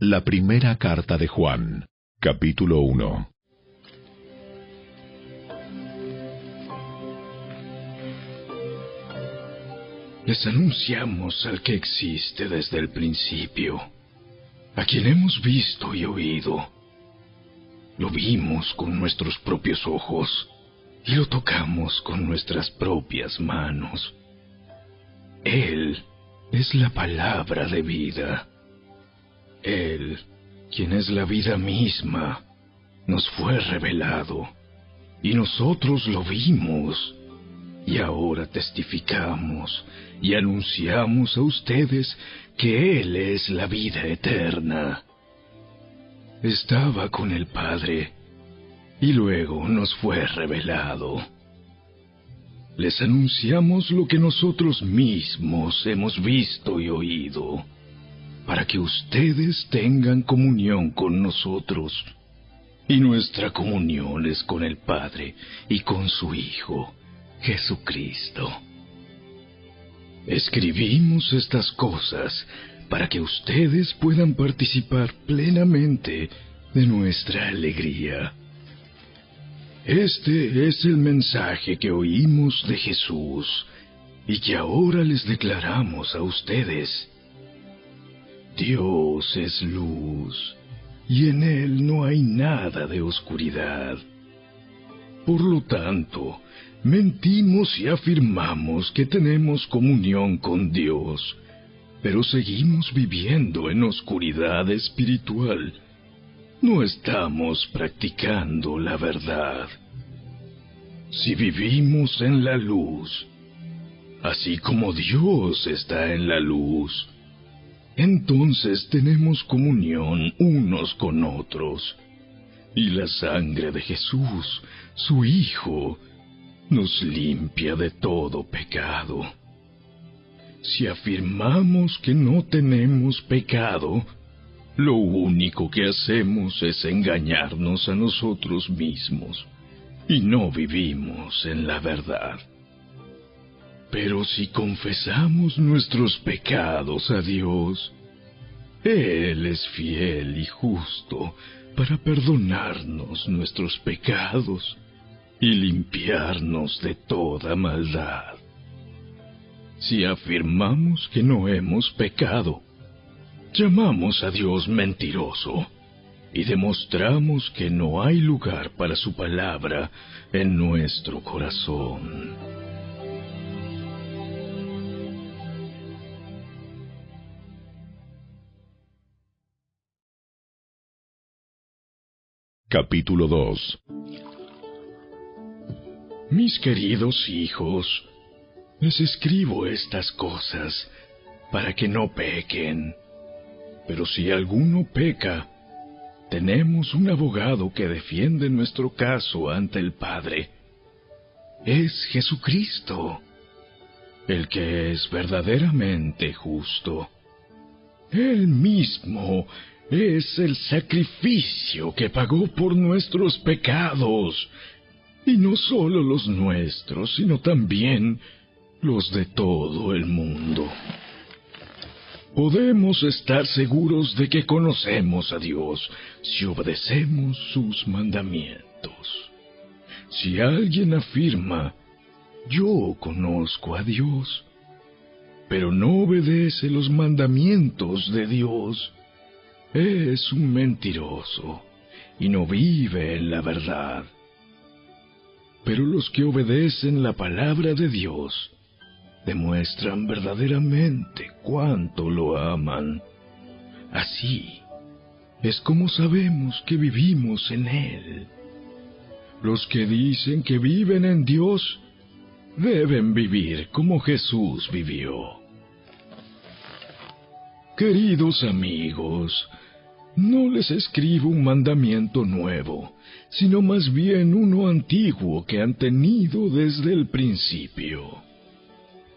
La primera carta de Juan, capítulo 1. Les anunciamos al que existe desde el principio, a quien hemos visto y oído. Lo vimos con nuestros propios ojos y lo tocamos con nuestras propias manos. Él es la palabra de vida. Él, quien es la vida misma, nos fue revelado, y nosotros lo vimos, y ahora testificamos y anunciamos a ustedes que Él es la vida eterna. Estaba con el Padre, y luego nos fue revelado. Les anunciamos lo que nosotros mismos hemos visto y oído, para que ustedes tengan comunión con nosotros. Y nuestra comunión es con el Padre y con su Hijo, Jesucristo. Escribimos estas cosas para que ustedes puedan participar plenamente de nuestra alegría. Este es el mensaje que oímos de Jesús y que ahora les declaramos a ustedes. Dios es luz, y en Él no hay nada de oscuridad. Por lo tanto, mentimos y afirmamos que tenemos comunión con Dios, pero seguimos viviendo en oscuridad espiritual. No estamos practicando la verdad. Si vivimos en la luz, así como Dios está en la luz, entonces tenemos comunión unos con otros, y la sangre de Jesús, su Hijo, nos limpia de todo pecado. Si afirmamos que no tenemos pecado, lo único que hacemos es engañarnos a nosotros mismos, y no vivimos en la verdad. Pero si confesamos nuestros pecados a Dios, Él es fiel y justo para perdonarnos nuestros pecados y limpiarnos de toda maldad. Si afirmamos que no hemos pecado, llamamos a Dios mentiroso y demostramos que no hay lugar para su palabra en nuestro corazón. Capítulo 2. Mis queridos hijos, les escribo estas cosas para que no pequen. Pero si alguno peca, tenemos un abogado que defiende nuestro caso ante el Padre. Es Jesucristo, el que es verdaderamente justo. Él mismo es el sacrificio que pagó por nuestros pecados, y no solo los nuestros, sino también los de todo el mundo. Podemos estar seguros de que conocemos a Dios si obedecemos sus mandamientos. Si alguien afirma, yo conozco a Dios, pero no obedece los mandamientos de Dios, es un mentiroso y no vive en la verdad. Pero los que obedecen la palabra de Dios demuestran verdaderamente cuánto lo aman. Así es como sabemos que vivimos en Él. Los que dicen que viven en Dios deben vivir como Jesús vivió. Queridos amigos, no les escribo un mandamiento nuevo, sino más bien uno antiguo que han tenido desde el principio.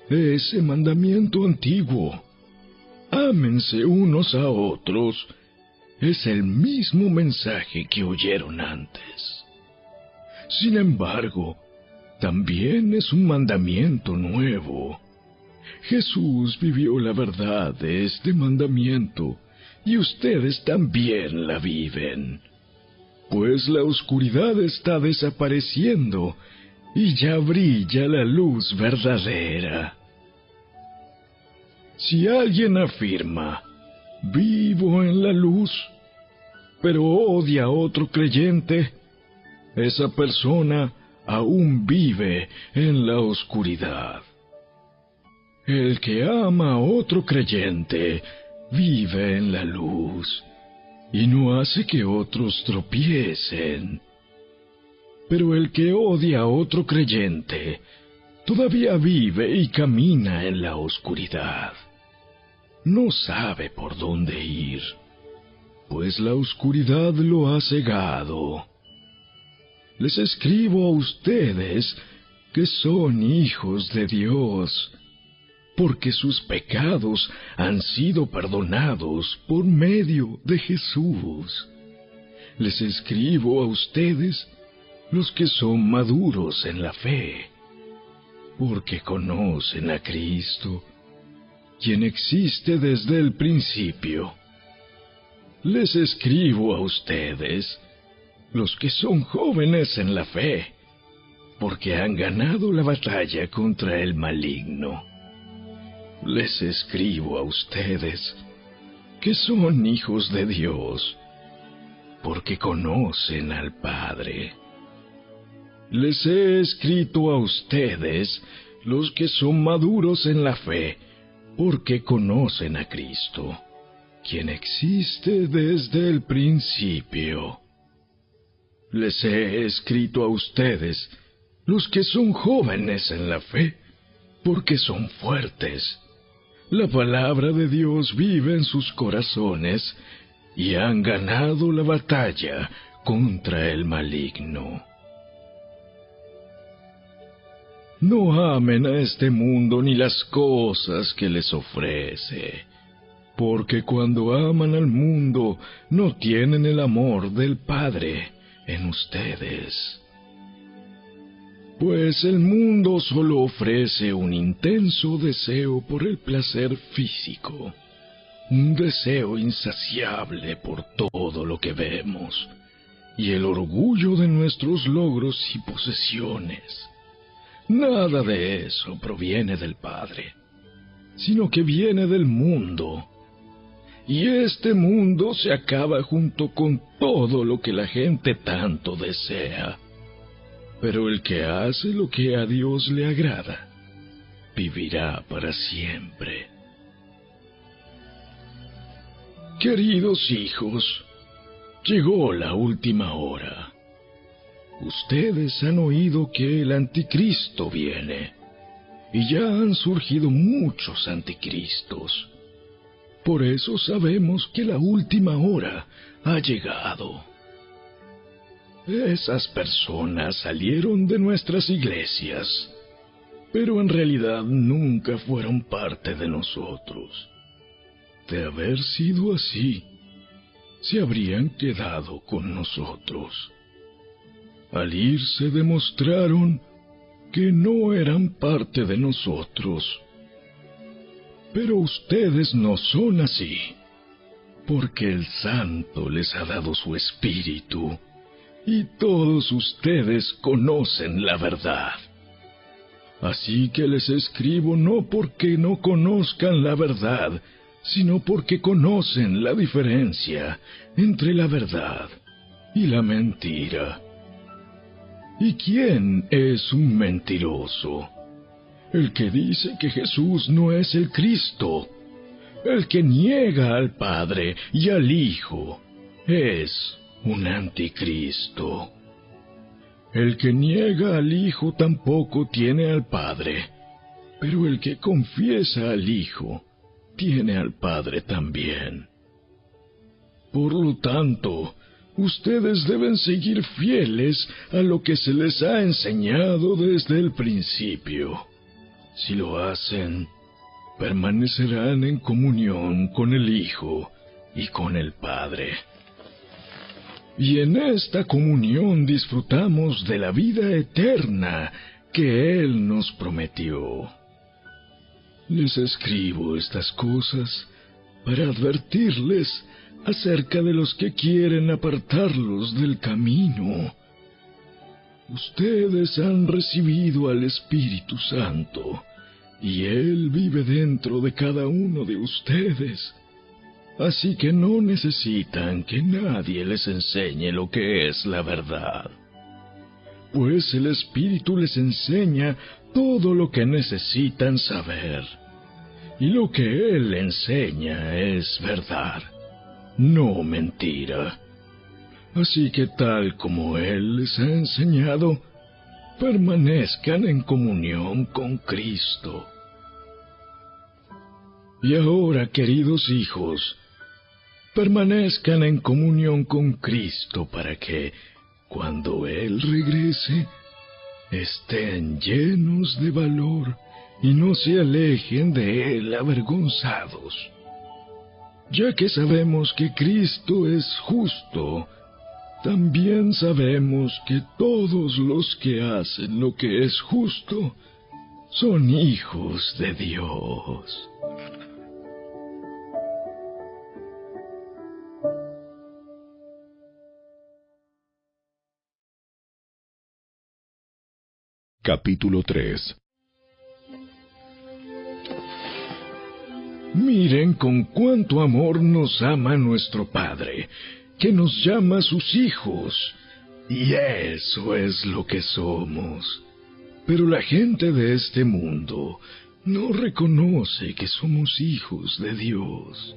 Ese mandamiento antiguo, ámense unos a otros, es el mismo mensaje que oyeron antes. Sin embargo, también es un mandamiento nuevo. Jesús vivió la verdad de este mandamiento y ustedes también la viven. Pues la oscuridad está desapareciendo y ya brilla la luz verdadera. Si alguien afirma, vivo en la luz, pero odia a otro creyente, esa persona aún vive en la oscuridad. El que ama a otro creyente vive en la luz y no hace que otros tropiecen. Pero el que odia a otro creyente todavía vive y camina en la oscuridad. No sabe por dónde ir, pues la oscuridad lo ha cegado. Les escribo a ustedes que son hijos de Dios, porque sus pecados han sido perdonados por medio de Jesús. Les escribo a ustedes, los que son maduros en la fe, porque conocen a Cristo, quien existe desde el principio. Les escribo a ustedes, los que son jóvenes en la fe, porque han ganado la batalla contra el maligno. Les escribo a ustedes, que son hijos de Dios, porque conocen al Padre. Les he escrito a ustedes, los que son maduros en la fe, porque conocen a Cristo, quien existe desde el principio. Les he escrito a ustedes, los que son jóvenes en la fe, porque son fuertes. La palabra de Dios vive en sus corazones y han ganado la batalla contra el maligno. No amen a este mundo ni las cosas que les ofrece, porque cuando aman al mundo no tienen el amor del Padre en ustedes. Pues el mundo solo ofrece un intenso deseo por el placer físico, un deseo insaciable por todo lo que vemos, y el orgullo de nuestros logros y posesiones. Nada de eso proviene del Padre, sino que viene del mundo. Y este mundo se acaba junto con todo lo que la gente tanto desea. Pero el que hace lo que a Dios le agrada, vivirá para siempre. Queridos hijos, llegó la última hora. Ustedes han oído que el anticristo viene, y ya han surgido muchos anticristos. Por eso sabemos que la última hora ha llegado. Esas personas salieron de nuestras iglesias, pero en realidad nunca fueron parte de nosotros. De haber sido así, se habrían quedado con nosotros. Al irse demostraron que no eran parte de nosotros. Pero ustedes no son así, porque el Santo les ha dado su Espíritu, y todos ustedes conocen la verdad. Así que les escribo no porque no conozcan la verdad, sino porque conocen la diferencia entre la verdad y la mentira. ¿Y quién es un mentiroso? El que dice que Jesús no es el Cristo. El que niega al Padre y al Hijo es un anticristo. El que niega al Hijo tampoco tiene al Padre, pero el que confiesa al Hijo tiene al Padre también. Por lo tanto, ustedes deben seguir fieles a lo que se les ha enseñado desde el principio. Si lo hacen, permanecerán en comunión con el Hijo y con el Padre. Y en esta comunión disfrutamos de la vida eterna que Él nos prometió. Les escribo estas cosas para advertirles acerca de los que quieren apartarlos del camino. Ustedes han recibido al Espíritu Santo, y Él vive dentro de cada uno de ustedes. Así que no necesitan que nadie les enseñe lo que es la verdad, pues el Espíritu les enseña todo lo que necesitan saber, y lo que Él enseña es verdad, no mentira. Así que tal como Él les ha enseñado, permanezcan en comunión con Cristo. Y ahora, queridos hijos, permanezcan en comunión con Cristo para que, cuando Él regrese, estén llenos de valor y no se alejen de Él avergonzados. Ya que sabemos que Cristo es justo, también sabemos que todos los que hacen lo que es justo son hijos de Dios. Capítulo 3. Miren con cuánto amor nos ama nuestro Padre, que nos llama sus hijos, y eso es lo que somos. Pero la gente de este mundo no reconoce que somos hijos de Dios,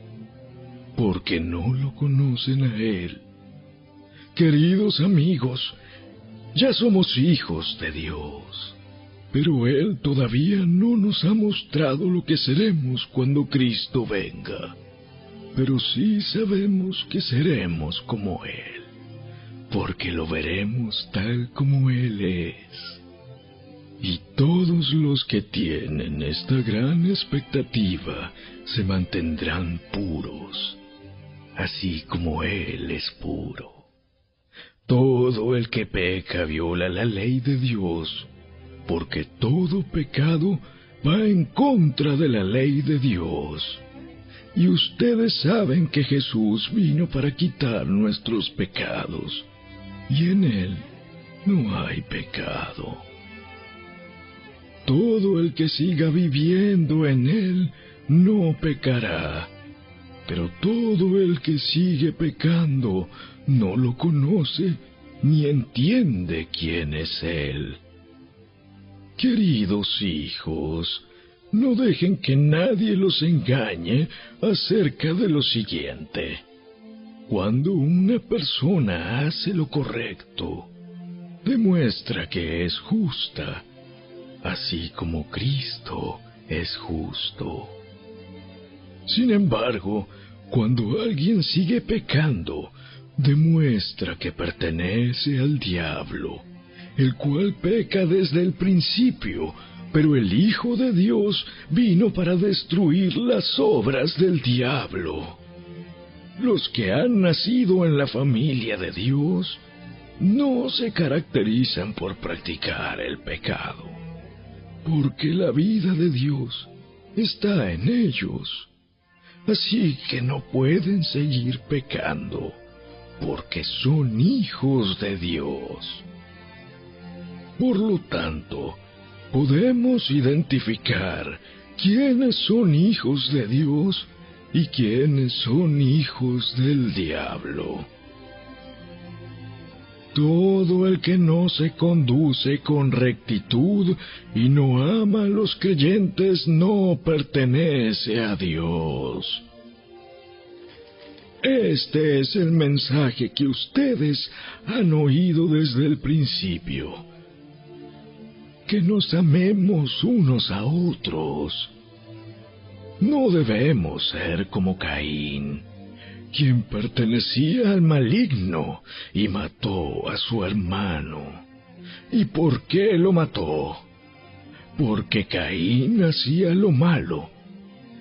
porque no lo conocen a Él. Queridos amigos, ya somos hijos de Dios, pero Él todavía no nos ha mostrado lo que seremos cuando Cristo venga. Pero sí sabemos que seremos como Él, porque lo veremos tal como Él es. Y todos los que tienen esta gran expectativa se mantendrán puros, así como Él es puro. Todo el que peca viola la ley de Dios, porque todo pecado va en contra de la ley de Dios. Y ustedes saben que Jesús vino para quitar nuestros pecados, y en Él no hay pecado. Todo el que siga viviendo en Él no pecará, pero todo el que sigue pecando no lo conoce ni entiende quién es Él. Queridos hijos, no dejen que nadie los engañe acerca de lo siguiente. Cuando una persona hace lo correcto, demuestra que es justa, así como Cristo es justo. Sin embargo, cuando alguien sigue pecando, demuestra que pertenece al diablo, el cual peca desde el principio, pero el Hijo de Dios vino para destruir las obras del diablo. Los que han nacido en la familia de Dios no se caracterizan por practicar el pecado, porque la vida de Dios está en ellos. Así que no pueden seguir pecando, porque son hijos de Dios. Por lo tanto, podemos identificar quiénes son hijos de Dios y quiénes son hijos del diablo. Todo el que no se conduce con rectitud y no ama a los creyentes no pertenece a Dios. Este es el mensaje que ustedes han oído desde el principio: que nos amemos unos a otros. No debemos ser como Caín, quien pertenecía al maligno y mató a su hermano. ¿Y por qué lo mató? Porque Caín hacía lo malo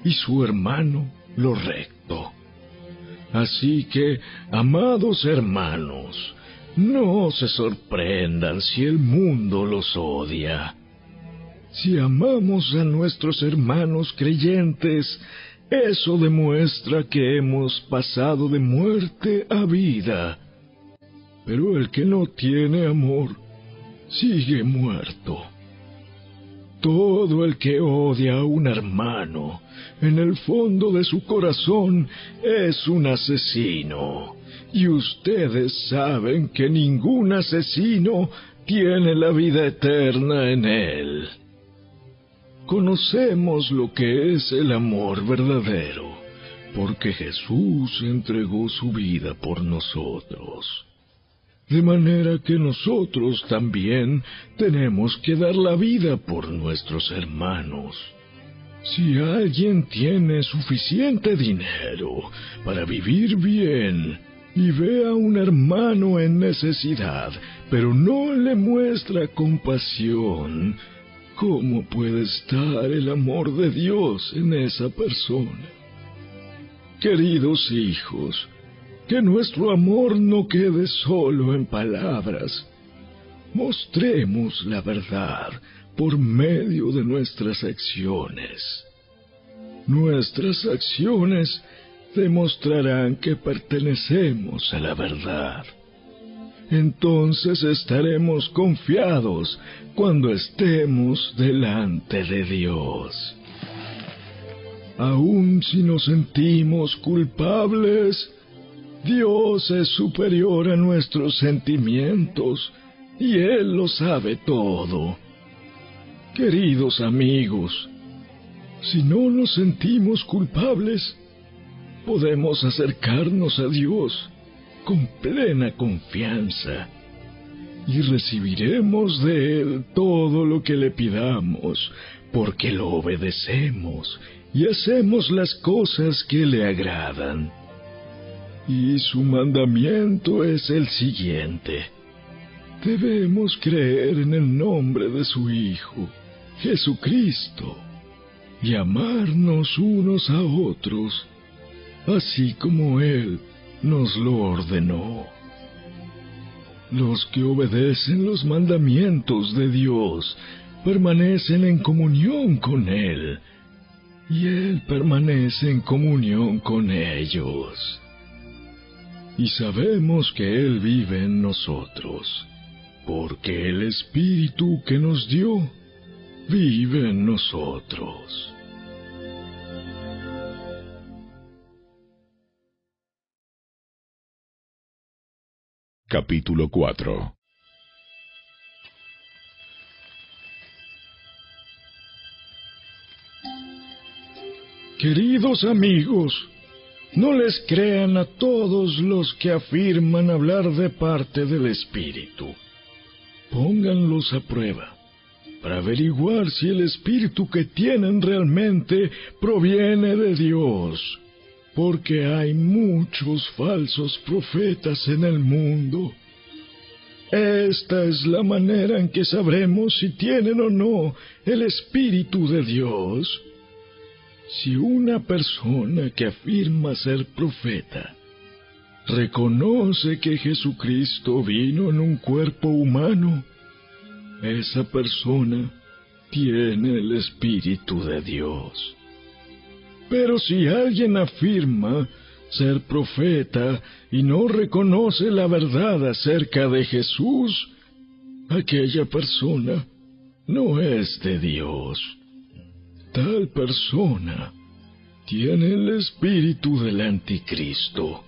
y su hermano lo recto. Así que, amados hermanos, no se sorprendan si el mundo los odia. Si amamos a nuestros hermanos creyentes, Eso demuestra que hemos pasado de muerte a vida. Pero el que no tiene amor sigue muerto. Todo el que odia a un hermano, en el fondo de su corazón, es un asesino. Y ustedes saben que ningún asesino tiene la vida eterna en él. Conocemos lo que es el amor verdadero, porque Jesús entregó su vida por nosotros. De manera que nosotros también tenemos que dar la vida por nuestros hermanos. Si alguien tiene suficiente dinero para vivir bien y ve a un hermano en necesidad, pero no le muestra compasión, ¿cómo puede estar el amor de Dios en esa persona? Queridos hijos, que nuestro amor no quede solo en palabras. Mostremos la verdad por medio de nuestras acciones. Nuestras acciones demostrarán que pertenecemos a la verdad. Entonces estaremos confiados cuando estemos delante de Dios. Aun si nos sentimos culpables, Dios es superior a nuestros sentimientos y Él lo sabe todo. Queridos amigos, si no nos sentimos culpables, podemos acercarnos a Dios con plena confianza y recibiremos de Él todo lo que le pidamos, porque lo obedecemos y hacemos las cosas que le agradan. Y su mandamiento es el siguiente: debemos creer en el nombre de su Hijo, Jesucristo, y amarnos unos a otros, así como Él nos lo ordenó. Los que obedecen los mandamientos de Dios permanecen en comunión con Él, y Él permanece en comunión con ellos. Y sabemos que Él vive en nosotros, porque el Espíritu que nos dio vive en nosotros. Capítulo 4. Queridos amigos, no les crean a todos los que afirman hablar de parte del Espíritu. Pónganlos a prueba, para averiguar si el Espíritu que tienen realmente proviene de Dios, porque hay muchos falsos profetas en el mundo. Esta es la manera en que sabremos si tienen o no el Espíritu de Dios. Si una persona que afirma ser profeta reconoce que Jesucristo vino en un cuerpo humano, esa persona tiene el Espíritu de Dios. Pero si alguien afirma ser profeta y no reconoce la verdad acerca de Jesús, aquella persona no es de Dios. Tal persona tiene el espíritu del anticristo,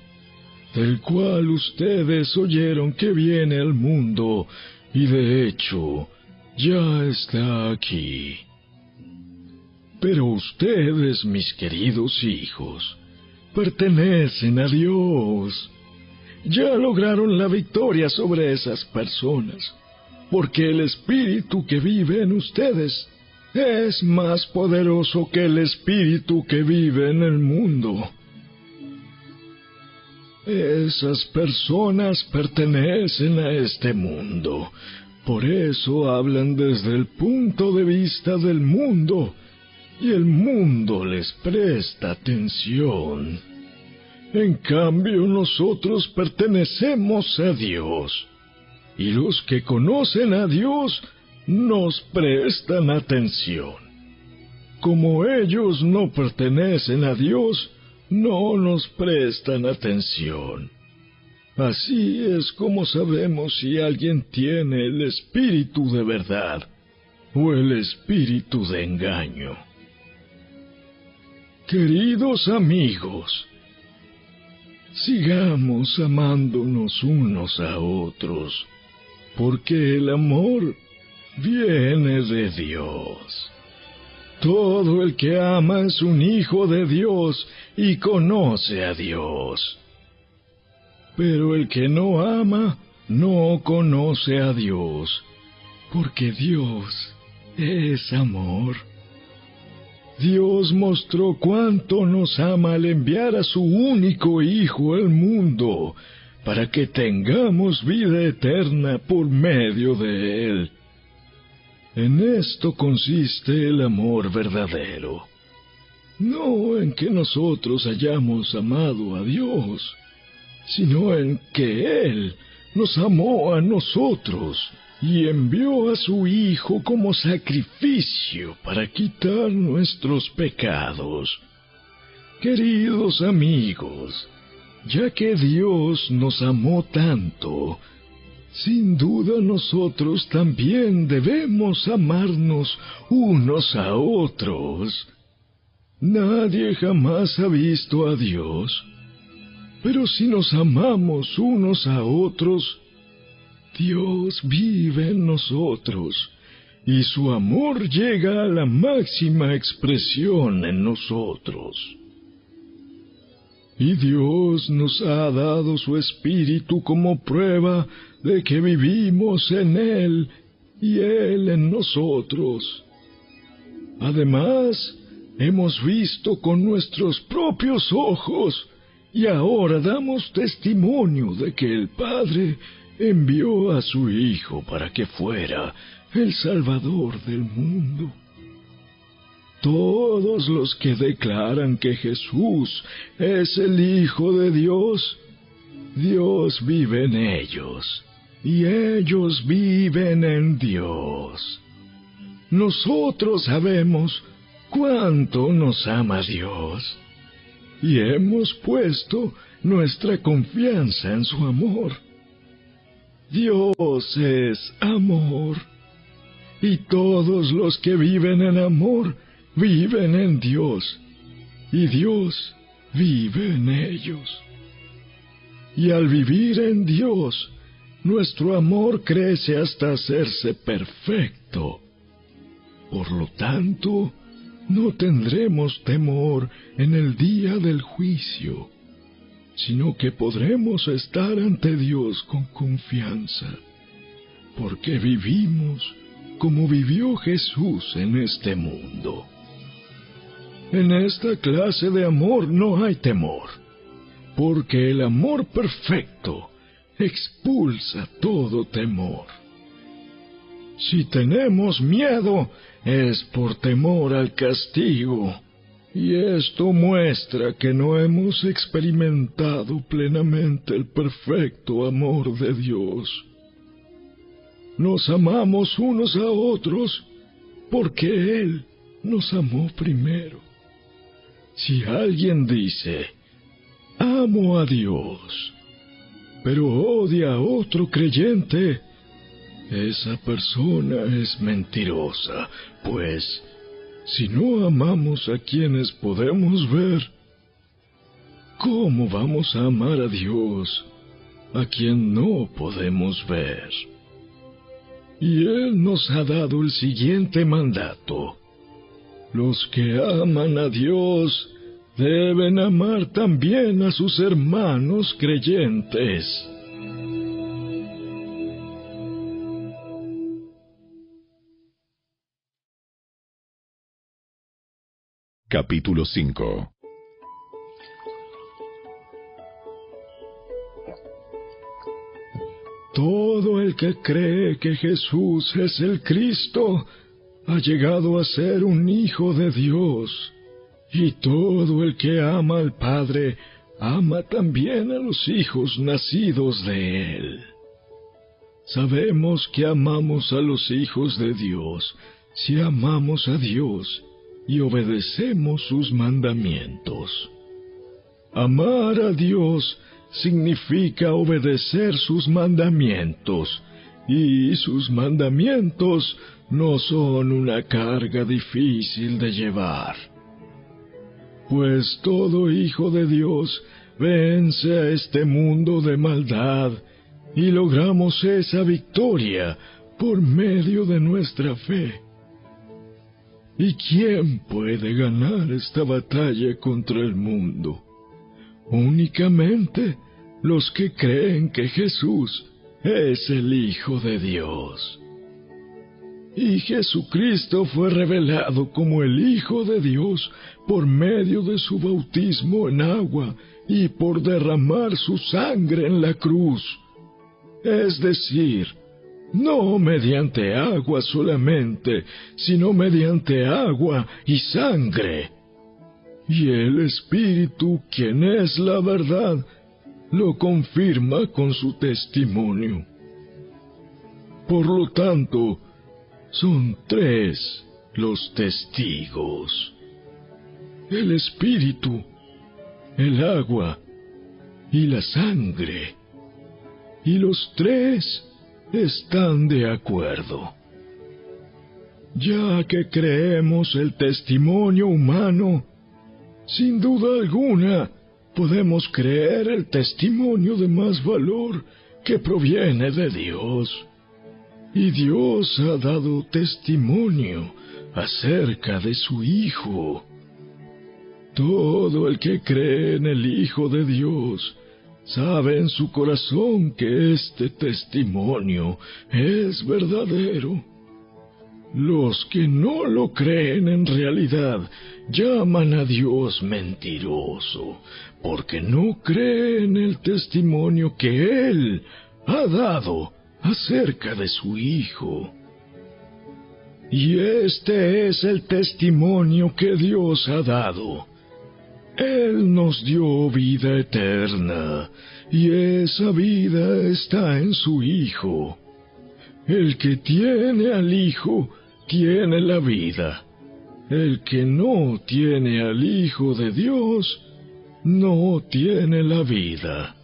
del cual ustedes oyeron que viene al mundo, y de hecho ya está aquí. Pero ustedes, mis queridos hijos, pertenecen a Dios. Ya lograron la victoria sobre esas personas, porque el espíritu que vive en ustedes es más poderoso que el espíritu que vive en el mundo. Esas personas pertenecen a este mundo, por eso hablan desde el punto de vista del mundo, y el mundo les presta atención. En cambio, nosotros pertenecemos a Dios, y los que conocen a Dios nos prestan atención. como ellos no pertenecen a Dios, no nos prestan atención. Así es como sabemos si alguien tiene el espíritu de verdad o el espíritu de engaño. Queridos amigos, sigamos amándonos unos a otros, porque el amor viene de Dios. Todo el que ama es un hijo de Dios y conoce a Dios. Pero el que no ama no conoce a Dios, porque Dios es amor. Dios mostró cuánto nos ama al enviar a su único Hijo al mundo, para que tengamos vida eterna por medio de Él. En esto consiste el amor verdadero, no en que nosotros hayamos amado a Dios, sino en que Él nos amó a nosotros y envió a su Hijo como sacrificio para quitar nuestros pecados. Queridos amigos, ya que Dios nos amó tanto, sin duda nosotros también debemos amarnos unos a otros. Nadie jamás ha visto a Dios, pero si nos amamos unos a otros, Dios vive en nosotros, y su amor llega a la máxima expresión en nosotros. Y Dios nos ha dado su Espíritu como prueba de que vivimos en Él y Él en nosotros. Además, hemos visto con nuestros propios ojos y ahora damos testimonio de que el Padre envió a su Hijo para que fuera el Salvador del mundo. Todos los que declaran que Jesús es el Hijo de Dios, Dios vive en ellos, y ellos viven en Dios. Nosotros sabemos cuánto nos ama Dios, y hemos puesto nuestra confianza en su amor. Dios es amor, y todos los que viven en amor viven en Dios, y Dios vive en ellos. Y al vivir en Dios, nuestro amor crece hasta hacerse perfecto. Por lo tanto, no tendremos temor en el día del juicio, sino que podremos estar ante Dios con confianza, porque vivimos como vivió Jesús en este mundo. En esta clase de amor no hay temor, porque el amor perfecto expulsa todo temor. Si tenemos miedo, es por temor al castigo, y esto muestra que no hemos experimentado plenamente el perfecto amor de Dios. Nos amamos unos a otros porque Él nos amó primero. Si alguien dice, amo a Dios, pero odia a otro creyente, esa persona es mentirosa, pues si no amamos a quienes podemos ver, ¿cómo vamos a amar a Dios, a quien no podemos ver? Y Él nos ha dado el siguiente mandato: los que aman a Dios deben amar también a sus hermanos creyentes. Capítulo 5. Todo el que cree que Jesús es el Cristo ha llegado a ser un hijo de Dios, y todo el que ama al Padre ama también a los hijos nacidos de Él. Sabemos que amamos a los hijos de Dios si amamos a Dios y obedecemos sus mandamientos. Amar a Dios significa obedecer sus mandamientos, y sus mandamientos no son una carga difícil de llevar. Pues todo hijo de Dios vence a este mundo de maldad, y logramos esa victoria por medio de nuestra fe. ¿Y quién puede ganar esta batalla contra el mundo? Únicamente los que creen que Jesús es el Hijo de Dios. Y Jesucristo fue revelado como el Hijo de Dios por medio de su bautismo en agua y por derramar su sangre en la cruz. Es decir, no mediante agua solamente, sino mediante agua y sangre. Y el Espíritu, quien es la verdad, lo confirma con su testimonio. Por lo tanto, son tres los testigos: el Espíritu, el agua y la sangre. Y los tres están de acuerdo. Ya que creemos el testimonio humano, sin duda alguna podemos creer el testimonio de más valor que proviene de Dios. Y Dios ha dado testimonio acerca de su Hijo. Todo el que cree en el Hijo de Dios sabe en su corazón que este testimonio es verdadero. Los que no lo creen en realidad llaman a Dios mentiroso, porque no creen el testimonio que Él ha dado acerca de su Hijo. Y este es el testimonio que Dios ha dado. Él nos dio vida eterna, y esa vida está en su Hijo. El que tiene al Hijo tiene la vida. El que no tiene al Hijo de Dios no tiene la vida.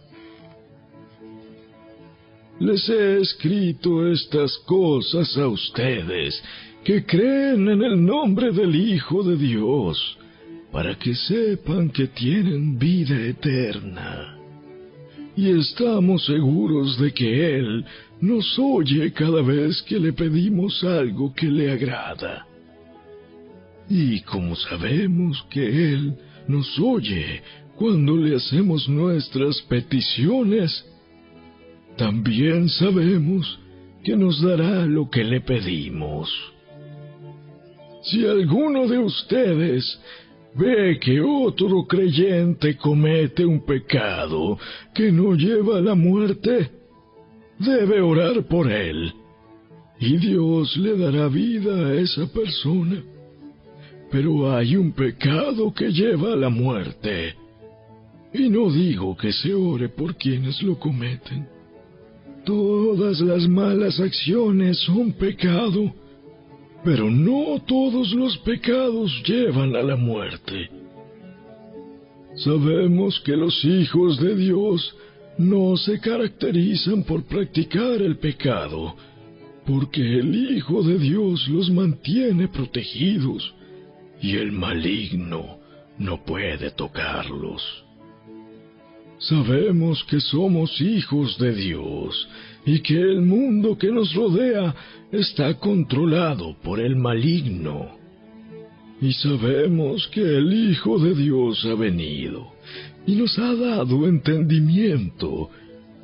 Les he escrito estas cosas a ustedes que creen en el nombre del Hijo de Dios, para que sepan que tienen vida eterna. Y estamos seguros de que Él nos oye cada vez que le pedimos algo que le agrada. Y como sabemos que Él nos oye cuando le hacemos nuestras peticiones, también sabemos que nos dará lo que le pedimos. Si alguno de ustedes ve que otro creyente comete un pecado que no lleva a la muerte, debe orar por él, y Dios le dará vida a esa persona. Pero hay un pecado que lleva a la muerte, y no digo que se ore por quienes lo cometen. Todas las malas acciones son pecado, pero no todos los pecados llevan a la muerte. Sabemos que los hijos de Dios no se caracterizan por practicar el pecado, porque el Hijo de Dios los mantiene protegidos, y el maligno no puede tocarlos. Sabemos que somos hijos de Dios, y que el mundo que nos rodea está controlado por el maligno. Y sabemos que el Hijo de Dios ha venido y nos ha dado entendimiento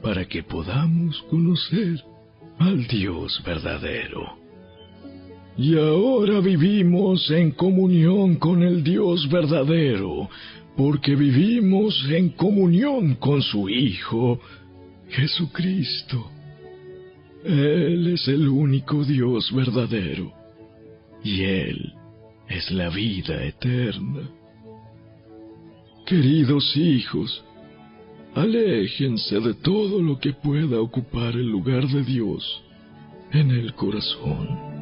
para que podamos conocer al Dios verdadero. Y ahora vivimos en comunión con el Dios verdadero, porque vivimos en comunión con su Hijo, Jesucristo. Él es el único Dios verdadero, y Él es la vida eterna. Queridos hijos, aléjense de todo lo que pueda ocupar el lugar de Dios en el corazón.